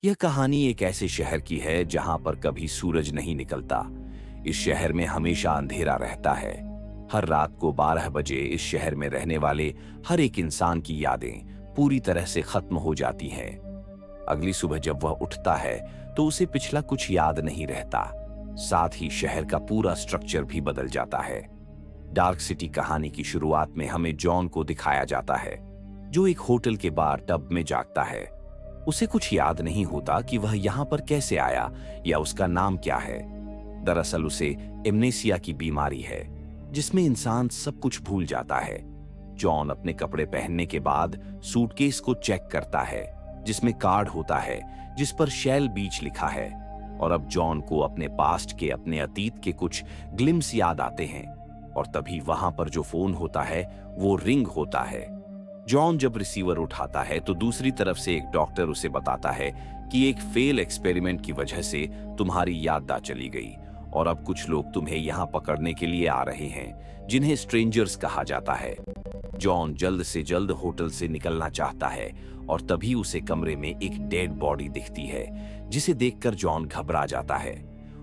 यह कहानी एक ऐसे शहर की है जहां पर कभी सूरज नहीं निकलता। इस शहर में हमेशा अंधेरा रहता है। हर रात को 12 बजे इस शहर में रहने वाले हर एक इंसान की यादें पूरी तरह से खत्म हो जाती हैं। अगली सुबह जब वह उठता है तो उसे पिछला कुछ याद नहीं रहता। साथ ही शहर का पूरा स्ट्रक्चर भी बदल जाता है। डार्क सिटी कहानी की शुरुआत में हमें जॉन को दिखाया जाता है, जो एक होटल के बार टब में जागता है। उसे कुछ याद नहीं होता कि वह यहाँ पर कैसे आया या उसका नाम क्या है। दरअसल उसे एमनेसिया की बीमारी है, जिसमें इंसान सब कुछ भूल जाता है। जॉन अपने कपड़े पहनने के बाद सूटकेस को चेक करता है, जिसमें कार्ड होता है जिस पर शेल बीच लिखा है। और अब जॉन को अपने पास्ट के, अपने अतीत के कुछ ग्लिम्स याद आते हैं। और तभी वहां पर जो फोन होता है वो रिंग होता है। जॉन जब रिसीवर उठाता है तो दूसरी तरफ से एक डॉक्टर उसे बताता है कि एक फेल एक्सपेरिमेंट की वजह से तुम्हारी याददाश्त चली गई और अब कुछ लोग तुम्हें यहाँ पकड़ने के लिए आ रहे हैं, जिन्हें स्ट्रेंजर्स कहा जाता है। जॉन जल्द से जल्द होटल से निकलना चाहता है और तभी उसे कमरे में एक डेड बॉडी दिखती है, जिसे देखकर जॉन घबरा जाता है।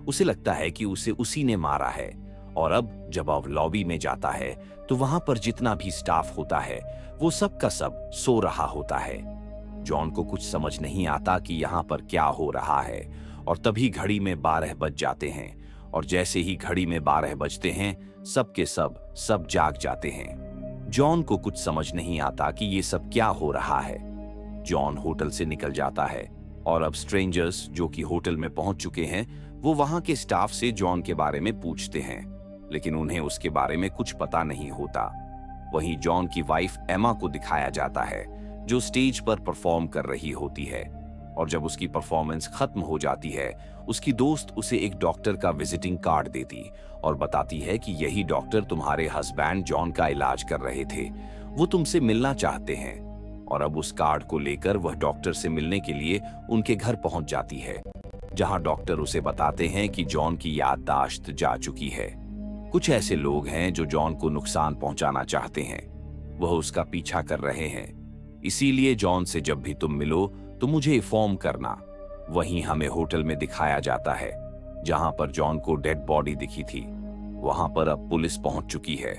उसे लगता है कि उसे उसी ने मारा है। और अब जब वह लॉबी में जाता है तो वहां पर जितना भी स्टाफ होता है वो सब का सब सो रहा होता है। जॉन को कुछ समझ नहीं आता कि यहाँ पर क्या हो रहा है। और तभी घड़ी में 12 बज जाते हैं। और जैसे ही घड़ी में 12 बजते हैं सब के सब जाग जाते हैं। जॉन को कुछ समझ नहीं आता कि ये सब क्या हो रहा है। जॉन होटल से निकल जाता है और अब स्ट्रेंजर्स जो कि होटल में पहुंच चुके हैं वो वहां के स्टाफ से जॉन के बारे में पूछते हैं, लेकिन उन्हें उसके बारे में कुछ पता नहीं होता। वहीं जॉन की वाइफ एमा को दिखाया जाता है, जो स्टेज पर परफॉर्म कर रही होती है। और जब उसकी परफॉर्मेंस खत्म हो जाती है, उसकी दोस्त उसे एक डॉक्टर का विजिटिंग कार्ड देती और बताती है कि यही डॉक्टर तुम्हारे हस्बैंड जॉन का इलाज कर रहे थे, वो तुमसे मिलना चाहते हैं। और अब उस कार्ड को लेकर वह डॉक्टर से मिलने के लिए उनके घर पहुंच जाती है, जहां डॉक्टर उसे बताते हैं कि जॉन की याददाश्त जा चुकी है। कुछ ऐसे लोग हैं जो जॉन को नुकसान पहुंचाना चाहते हैं। वह उसका पीछा कर रहे हैं। इसीलिए जॉन से जब भी तुम मिलो तो मुझे इन्फॉर्म करना। वहीं हमें होटल में दिखाया जाता है, जहां पर जॉन को डेड बॉडी दिखी थी। वहां पर अब पुलिस पहुंच चुकी है।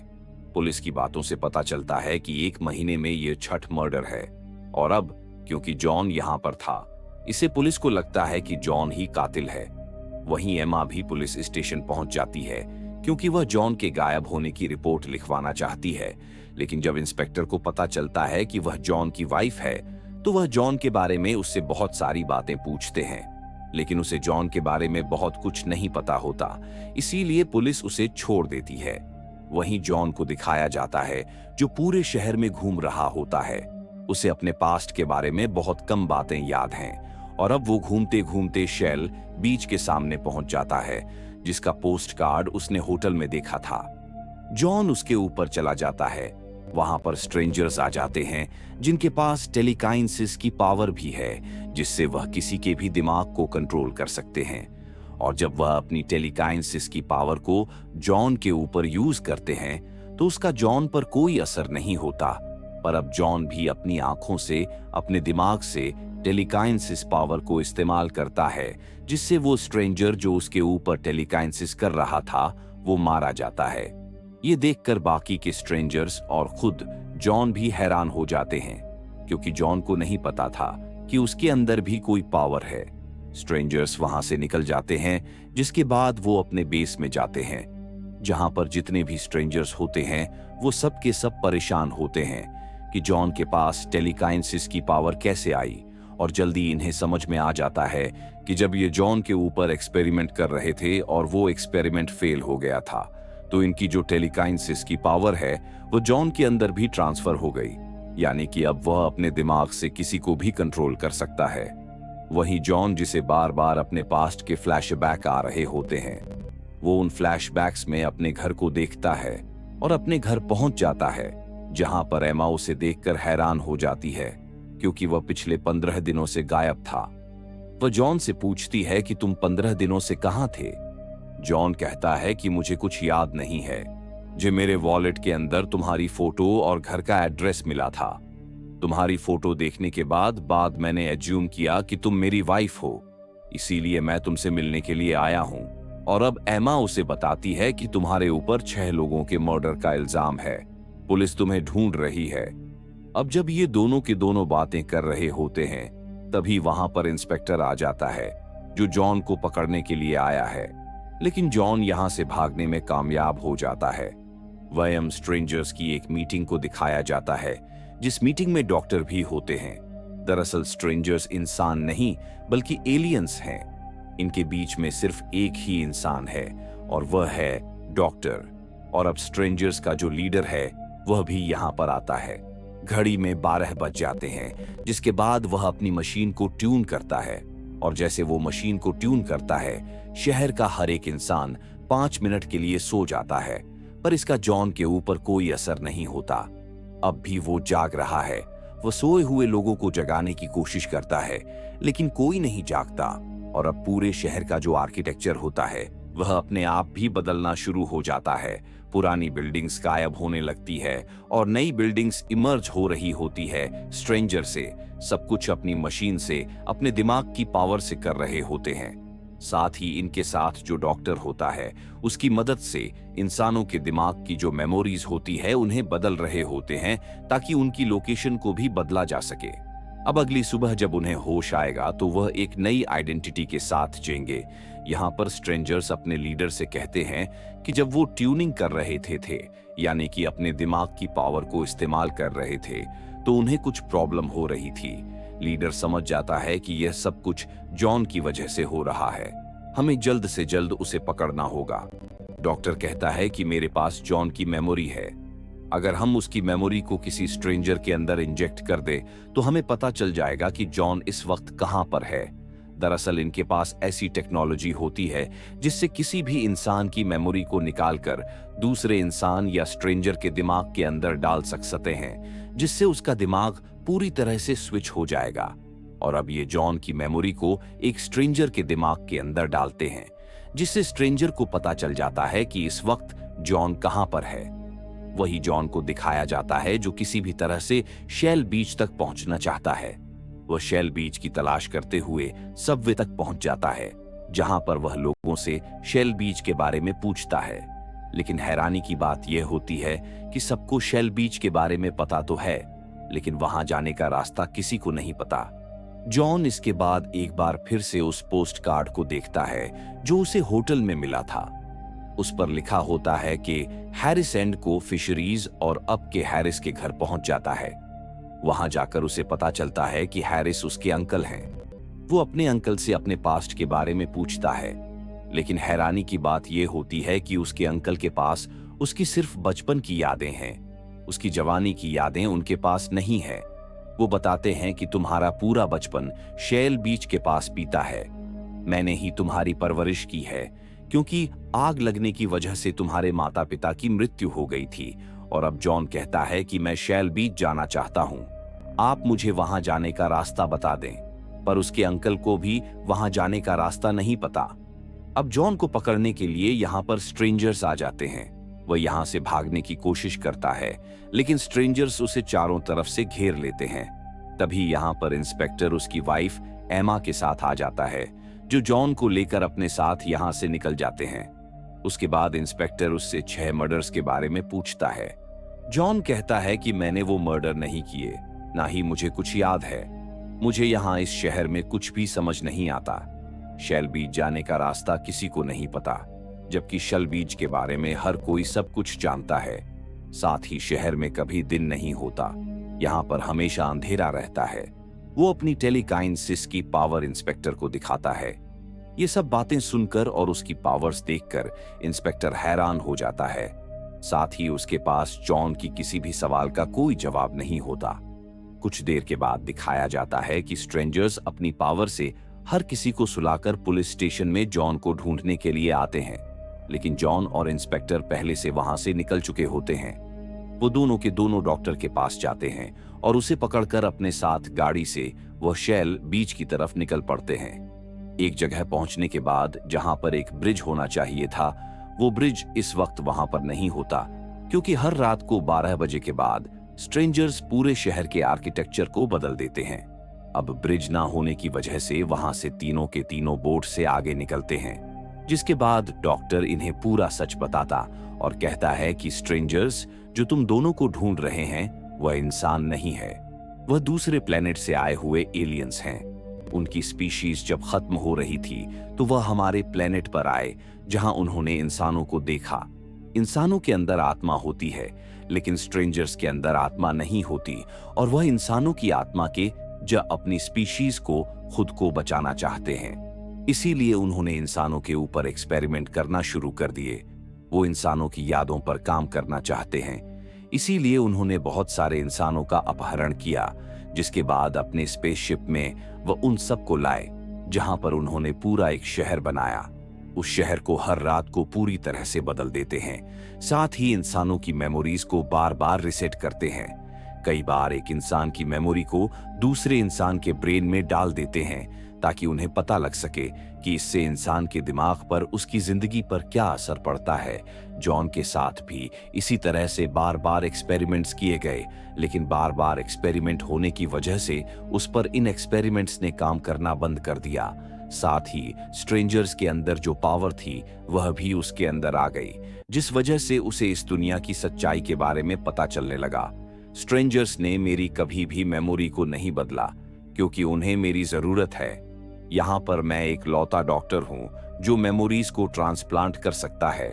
पुलिस की बातों से पता चलता है कि 1 महीने में यह 6th मर्डर है। और अब क्योंकि जॉन यहां पर था, इसे पुलिस को लगता है कि जॉन ही कातिल है। वहीं एमा भी पुलिस स्टेशन पहुंच जाती है, क्योंकि वह जॉन के गायब होने की रिपोर्ट लिखवाना चाहती है। लेकिन जब इंस्पेक्टर को पता चलता है कि वह जॉन की वाइफ है, तो वह जॉन के बारे में उससे बहुत सारी बातें पूछते हैं। लेकिन उसे जॉन के बारे में बहुत कुछ नहीं पता होता, इसीलिए पुलिस उसे छोड़ देती है। वहीं जॉन को दिखाया जाता है, जो पूरे शहर में घूम रहा होता है। उसे अपने पास्ट के बारे में बहुत कम बातें याद हैं। और अब वो घूमते घूमते शेल बीच के सामने पहुंच जाता है, जिसका पोस्ट कार्ड उसने होटल में देखा था। जॉन उसके ऊपर चला जाता है। वहां पर स्ट्रेंजर्स आ जाते हैं, जिनके पास टेलीकाइनेसिस की पावर भी है, जिससे वह किसी के भी दिमाग को कंट्रोल कर सकते हैं। और जब वह अपनी टेलीकाइनेसिस की पावर को जॉन के ऊपर यूज करते हैं, तो उसका जॉन पर कोई असर नहीं होता। पर अब जॉन भी अपनी आंखों से, अपने दिमाग से टेलीकाइनेसिस पावर को इस्तेमाल करता है, जिससे वो स्ट्रेंजर जो उसके ऊपर टेलीकाइनेसिस कर रहा था वो मारा जाता है। ये देखकर बाकी के स्ट्रेंजर्स और खुद जॉन भी हैरान हो जाते हैं, क्योंकि जॉन को नहीं पता था कि उसके अंदर भी कोई पावर है। स्ट्रेंजर्स वहां से निकल जाते हैं, जिसके बाद वो अपने बेस में जाते हैं, जहां पर जितने भी स्ट्रेंजर्स होते हैं वो सब के सब परेशान होते हैं कि जॉन के पास टेलीकाइनेसिस की पावर कैसे आई। और जल्दी इन्हें समझ में आ जाता है कि जब ये जॉन के ऊपर एक्सपेरिमेंट कर रहे थे और वो एक्सपेरिमेंट फेल हो गया था, तो इनकी जो टेलीकाइनेसिस की पावर है वो जॉन के अंदर भी ट्रांसफर हो गई। यानी कि अब वह अपने दिमाग से किसी को भी कंट्रोल कर सकता है। वहीं जॉन, जिसे बार बार अपने पास्ट के फ्लैशबैक आ रहे होते हैं, वो उन फ्लैशबैक्स में अपने घर को देखता है और अपने घर पहुंच जाता है, जहां पर एमा उसे देखकर हैरान हो जाती है, क्योंकि वह पिछले 15 दिनों से गायब था। वह जॉन से पूछती है कि तुम 15 दिनों से कहां थे। जॉन कहता है कि मुझे कुछ याद नहीं है, जो मेरे वॉलेट के अंदर तुम्हारी फोटो और घर का एड्रेस मिला था। तुम्हारी फोटो देखने के बाद मैंने एज्यूम किया कि तुम मेरी वाइफ हो, इसीलिए मैं तुमसे मिलने के लिए आया हूं। और अब एमा उसे बताती है कि तुम्हारे ऊपर 6 लोगों के मर्डर का इल्जाम है, पुलिस तुम्हें ढूंढ रही है। अब जब ये दोनों की दोनों बातें कर रहे होते हैं, तभी वहां पर इंस्पेक्टर आ जाता है, जो जॉन को पकड़ने के लिए आया है। लेकिन जॉन यहां से भागने में कामयाब हो जाता है। वयम स्ट्रेंजर्स की एक मीटिंग को दिखाया जाता है, जिस मीटिंग में डॉक्टर भी होते हैं। दरअसल स्ट्रेंजर्स इंसान नहीं बल्कि एलियंस हैं। इनके बीच में सिर्फ एक ही इंसान है और वह है डॉक्टर। और अब स्ट्रेंजर्स का जो लीडर है वह भी यहाँ पर आता है। घड़ी में 12 बज जाते हैं, जिसके बाद वह अपनी मशीन को ट्यून करता है। और जैसे वो मशीन को ट्यून करता है, शहर का हर एक इंसान 5 मिनट के लिए सो जाता है। पर इसका जॉन के ऊपर कोई असर नहीं होता। अब भी वो जाग रहा है। वो सोए हुए लोगों को जगाने की कोशिश करता है, लेकिन कोई नहीं जागता। और अब पूरे शहर का जो आर्किटेक्चर होता है वह अपने आप भी बदलना शुरू हो जाता है। पुरानी बिल्डिंग्स गायब होने लगती है और नई बिल्डिंग्स इमर्ज हो रही होती है स्ट्रेंजर से। सब कुछ अपनी मशीन से, अपने दिमाग की पावर से कर रहे होते हैं। साथ ही इनके साथ जो डॉक्टर होता है, उसकी मदद से इंसानों के दिमाग की जो मेमोरीज होती है उन्हें बदल रहे होते हैं, ताकि उनकी लोकेशन को भी बदला जा सके। अब अगली सुबह जब उन्हें होश आएगा तो वह एक नई आइडेंटिटी के साथ जिएंगे। यहाँ पर स्ट्रेंजर्स अपने लीडर से कहते हैं कि जब वो ट्यूनिंग कर रहे थे, यानी कि अपने दिमाग की पावर को इस्तेमाल कर रहे थे, तो उन्हें कुछ प्रॉब्लम हो रही थी। लीडर समझ जाता है कि यह सब कुछ जॉन की वजह से हो रहा है, हमें जल्द से जल्द उसे पकड़ना होगा। डॉक्टर कहता है कि मेरे पास जॉन की मेमोरी है, अगर हम उसकी मेमोरी को किसी स्ट्रेंजर के अंदर इंजेक्ट कर दे तो हमें पता चल जाएगा कि जॉन इस वक्त कहां पर है। दरअसल इनके पास ऐसी टेक्नोलॉजी होती है जिससे किसी भी इंसान की मेमोरी को निकालकर दूसरे इंसान या स्ट्रेंजर के दिमाग के अंदर डाल सकते हैं, जिससे उसका दिमाग पूरी तरह से स्विच हो जाएगा। और अब ये जॉन की मेमोरी को एक स्ट्रेंजर के दिमाग के अंदर डालते हैं, जिससे स्ट्रेंजर को पता चल जाता है कि इस वक्त जॉन कहां पर है। वही जॉन को दिखाया जाता है जो किसी भी तरह से शेल बीच तक पहुंचना चाहता है। वह शेल बीच की तलाश करते हुए सबवे तक पहुंच जाता है, जहां पर वह लोगों से शेल बीच के बारे में पूछता है। लेकिन हैरानी की बात यह होती है कि सबको शेल बीच के बारे में पता तो है, लेकिन वहां जाने का रास्ता किसी को नहीं पता। जॉन इसके बाद एक बार फिर से उस पोस्ट कार्ड को देखता है जो उसे होटल में मिला था। उस पर लिखा होता है कि हैरिस एंड को फिशरीज, और अब के हैरिस के घर पहुंच जाता है। वहां जाकर उसे पता चलता है कि हैरिस उसके अंकल हैं। वो अपने अंकल से अपने पास्ट के बारे में पूछता है, लेकिन हैरानी की बात यह होती है कि उसके अंकल के पास उसकी सिर्फ बचपन की यादें हैं, उसकी जवानी की यादें उनके पास नहीं है। वो बताते हैं कि तुम्हारा पूरा बचपन शेल बीच के पास बीता है, मैंने ही तुम्हारी परवरिश की है, क्योंकि आग लगने की वजह से तुम्हारे माता पिता की मृत्यु हो गई थी। और अब जॉन कहता है कि मैं शेल बीच जाना चाहता हूं, आप मुझे वहां जाने का रास्ता बता दें। पर उसके अंकल को भी वहां जाने का रास्ता नहीं पता। अब जॉन को पकड़ने के लिए यहाँ पर स्ट्रेंजर्स आ जाते हैं। वह यहाँ से भागने की कोशिश करता है, लेकिन स्ट्रेंजर्स उसे चारों तरफ से घेर लेते हैं। तभी यहाँ पर इंस्पेक्टर उसकी वाइफ एमा के साथ आ जाता है, जो जॉन को लेकर अपने साथ यहाँ से निकल जाते हैं। उसके बाद इंस्पेक्टर उससे 6 मर्डर्स के बारे में पूछता है। जॉन कहता है कि मैंने वो मर्डर नहीं किए, ना ही मुझे कुछ याद है। मुझे यहाँ इस शहर में कुछ भी समझ नहीं आता। शेल बीच जाने का रास्ता किसी को नहीं पता, जबकि शेल बीच के बारे में हर कोई सब कुछ जानता है। साथ ही शहर में कभी दिन नहीं होता, यहाँ पर हमेशा अंधेरा रहता है। वो अपनी टेलीकाइनेसिस की पावर इंस्पेक्टर को दिखाता है। ये सब बातें सुनकर और उसकी पावर्स देखकर इंस्पेक्टर हैरान हो जाता है। साथ ही उसके पास जॉन की किसी भी सवाल का कोई जवाब नहीं होता। कुछ देर के बाद दिखाया जाता है कि स्ट्रेंजर्स अपनी पावर से हर किसी को सुलाकर पुलिस स्टेशन में जॉन को ढूंढने के लिए आते हैं, लेकिन जॉन और इंस्पेक्टर पहले से वहां से निकल चुके होते हैं। वो दोनों के दोनों डॉक्टर के पास जाते हैं और उसे पकड़कर अपने साथ गाड़ी से वह शेल बीच की तरफ निकल पड़ते हैं। एक जगह पहुंचने के बाद जहां पर एक ब्रिज होना चाहिए था, वो ब्रिज इस वक्त वहां पर नहीं होता, क्योंकि हर रात को 12 बजे के बाद स्ट्रेंजर्स पूरे शहर के आर्किटेक्चर को बदल देते हैं। अब ब्रिज ना होने की वजह से वहां से तीनों के तीनों बोट से आगे निकलते हैं, जिसके बाद डॉक्टर इन्हें पूरा सच बताता और कहता है कि स्ट्रेंजर्स, जो तुम दोनों को ढूंढ रहे हैं वह इंसान नहीं है, वह दूसरे प्लेनेट से आए हुए एलियंस हैं। उनकी स्पीशीज जब खत्म हो रही थी तो वह हमारे प्लेनेट पर आए, जहां उन्होंने इंसानों को देखा। इंसानों के अंदर आत्मा होती है, लेकिन स्ट्रेंजर्स के अंदर आत्मा नहीं होती, और वह इंसानों की आत्मा के जो अपनी स्पीशीज को खुद को बचाना चाहते हैं। इसीलिए उन्होंने इंसानों के ऊपर एक्सपेरिमेंट करना शुरू कर दिए। वो इंसानों की यादों पर काम करना चाहते हैं। इसीलिए उन्होंने बहुत सारे इंसानों का अपहरण किया, जिसके बाद अपने स्पेसशिप में वह उन सबको लाए, जहां पर उन्होंने पूरा एक शहर बनाया। उस शहर को हर रात को पूरी तरह से बदल देते हैं। साथ ही इंसानों की मेमोरीज को बार बार रिसेट करते हैं। कई बार एक इंसान की मेमोरी को दूसरे इंसान के ब्रेन में डाल देते हैं, ताकि उन्हें पता लग सके कि इससे इंसान के दिमाग पर, उसकी जिंदगी पर क्या असर पड़ता है। जॉन के साथ भी इसी तरह से बार बार एक्सपेरिमेंट्स किए गए, लेकिन बार बार एक्सपेरिमेंट होने की वजह से उस पर इन एक्सपेरिमेंट्स ने काम करना बंद कर दिया। साथ ही स्ट्रेंजर्स के अंदर जो पावर थी वह भी उसके अंदर आ गई, जिस वजह से उसे इस दुनिया की सच्चाई के बारे में पता चलने लगा। स्ट्रेंजर्स ने मेरी कभी भी मेमोरी को नहीं बदला, क्योंकि उन्हें मेरी जरूरत है। यहाँ पर मैं एक लौता डॉक्टर हूँ जो मेमोरीज को ट्रांसप्लांट कर सकता है।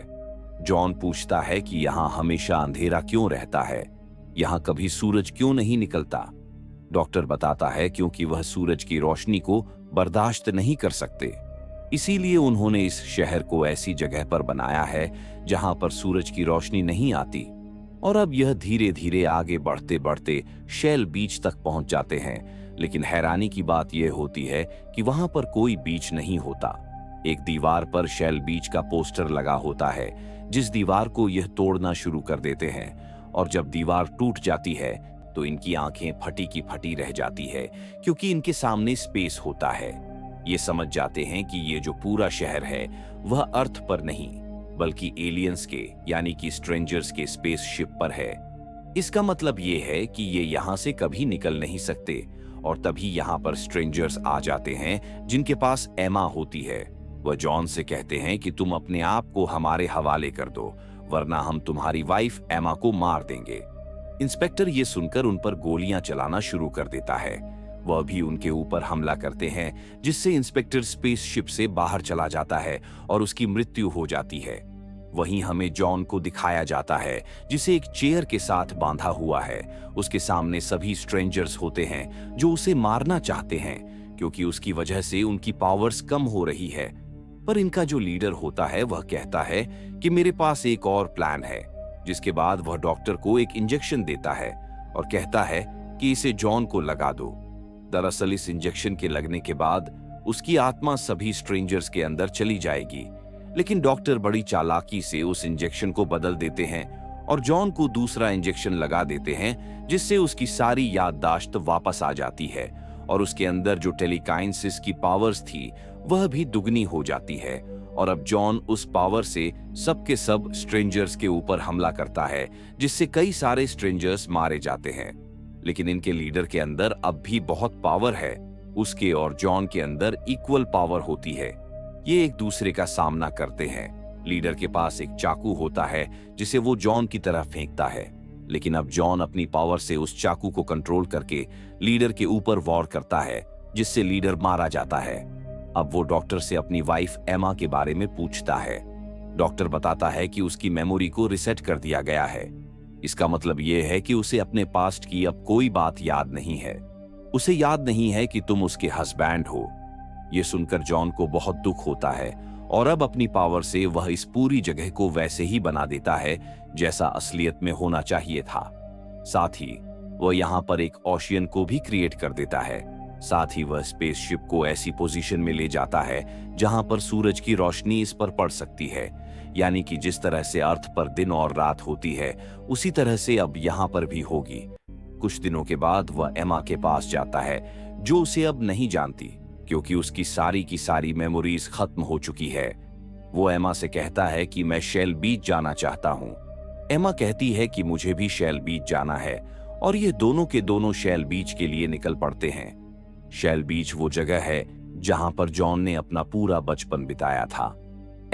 जॉन पूछता है कि यहाँ हमेशा अंधेरा क्यों रहता है, यहाँ कभी सूरज क्यों नहीं निकलता। डॉक्टर बताता है क्योंकि वह सूरज की रोशनी को बर्दाश्त नहीं कर सकते। इसीलिए उन्होंने इस शहर को ऐसी जगह पर बनाया है जहां पर सूरज की रोशनी नहीं आती। और अब यह धीरे धीरे आगे बढ़ते बढ़ते शेल बीच तक पहुंच जाते हैं, लेकिन हैरानी की बात यह होती है कि वहां पर कोई बीच नहीं होता। एक दीवार पर शेल बीच का पोस्टर लगा होता है, जिस दीवार को यह तोड़ना शुरू कर देते हैं। और जब दीवार टूट जाती है तो इनकी आंखें फटी की फटी रह जाती है, क्योंकि इनके सामने स्पेस होता है। ये समझ जाते हैं कि ये जो पूरा शहर है वह अर्थ पर नहीं, बल्कि एलियंस के यानी कि स्ट्रेंजर्स के स्पेसशिप पर है। इसका मतलब ये है कि ये यहाँ से कभी निकल नहीं सकते। और तभी यहाँ पर स्ट्रेंजर्स आ जाते हैं जिनके पास एमा होती है। वह जॉन से कहते हैं कि तुम अपने आप को हमारे हवाले कर दो, वरना हम तुम्हारी वाइफ एमा को मार देंगे। इंस्पेक्टर ये सुनकर उन पर गोलियां चलाना शुरू कर देता है। वह भी उनके ऊपर हमला करते हैं, जिससे इंस्पेक्टर स्पेसशिप से बाहर चला जाता है और उसकी मृत्यु हो जाती है। वहीं हमें जॉन को दिखाया जाता है, जिसे एक चेयर के साथ बांधा हुआ है। उसके सामने सभी स्ट्रेंजर्स होते हैं जो उसे मारना चाहते हैं, क्योंकि उसकी वजह से उनकी पावर्स कम हो रही है। पर इनका जो लीडर होता है वह कहता है कि मेरे पास एक और प्लान है। जिसके बाद वह डॉक्टर को एक इंजेक्शन देता है और कहता है कि इसे जॉन को लगा दो। दरअसल इस इंजेक्शन के लगने के बाद उसकी आत्मा सभी स्ट्रेंजर्स के अंदर चली जाएगी, लेकिन डॉक्टर बड़ी चालाकी से उस इंजेक्शन को बदल देते हैं और जॉन को दूसरा इंजेक्शन लगा देते हैं, जिससे उसकी सारी याददाश्त वापस आ जाती है और उसके अंदर जो टेलीकाइनेसिस की पावर्स थी वह भी दुगनी हो जाती है। और अब जॉन उस पावर से सबके सब स्ट्रेंजर्स के ऊपर हमला करता है, जिससे कई सारे स्ट्रेंजर्स मारे जाते हैं। लेकिन इनके लीडर के अंदर अब भी बहुत पावर है। उसके और जॉन के अंदर इक्वल पावर होती है। ये एक दूसरे का सामना करते हैं। लीडर के पास एक चाकू होता है जिसे वो जॉन की तरफ फेंकता है, लेकिन अब जॉन अपनी पावर से उस चाकू को कंट्रोल करके लीडर के ऊपर वॉर करता है, जिससे लीडर मारा जाता है। अब वो डॉक्टर से अपनी वाइफ एमा के बारे में पूछता है। डॉक्टर बताता है कि उसकी मेमोरी को रिसेट कर दिया गया है। इसका मतलब ये है कि उसे अपने पास्ट की अब कोई बात याद नहीं है। उसे याद नहीं है कि तुम उसके हस्बैंड हो। ये सुनकर जॉन को बहुत दुख होता है और अब अपनी पावर से वह इस पूरी जगह को वैसे ही बना देता है जैसा असलियत में होना चाहिए था। साथ ही वह यहाँ पर एक ओशियन को भी क्रिएट कर देता है। साथ ही वह स्पेसशिप को ऐसी पोजीशन में ले जाता है जहां पर सूरज की रोशनी इस पर पड़ सकती है, यानी कि जिस तरह से अर्थ पर दिन और रात होती है उसी तरह से अब यहाँ पर भी होगी। कुछ दिनों के बाद वह एमा के पास जाता है, जो उसे अब नहीं जानती, क्योंकि उसकी सारी की सारी मेमोरीज खत्म हो चुकी है। वो एमा से कहता है कि मैं शेल बीच जाना चाहता हूँ। एमा कहती है कि मुझे भी शेल बीच जाना है और ये दोनों के दोनों शैल बीच के लिए निकल पड़ते हैं। शैल बीच वो जगह है जहां पर जॉन ने अपना पूरा बचपन बिताया था।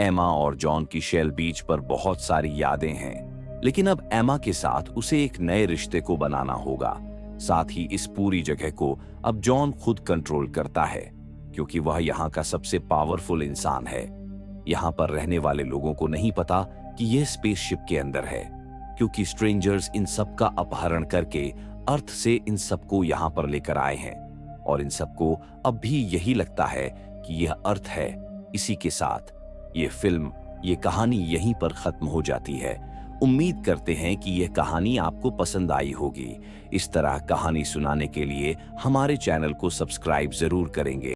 एमा और जॉन की शैल बीच पर बहुत सारी यादें हैं, लेकिन अब एमा के साथ उसे एक नए रिश्ते को बनाना होगा। साथ ही इस पूरी जगह को अब जॉन खुद कंट्रोल करता है, क्योंकि वह यहाँ का सबसे पावरफुल इंसान है। यहाँ पर रहने वाले लोगों को नहीं पता कि यह स्पेसशिप के अंदर है, क्योंकि स्ट्रेंजर्स इन सब का अपहरण करके अर्थ से इन सबको यहाँ पर लेकर आए हैं, और इन सबको अब भी यही लगता है कि यह अर्थ है। इसी के साथ ये फिल्म, ये कहानी यहीं पर खत्म हो जाती है। उम्मीद करते हैं कि यह कहानी आपको पसंद आई होगी। इस तरह कहानी सुनाने के लिए हमारे चैनल को सब्सक्राइब जरूर करेंगे।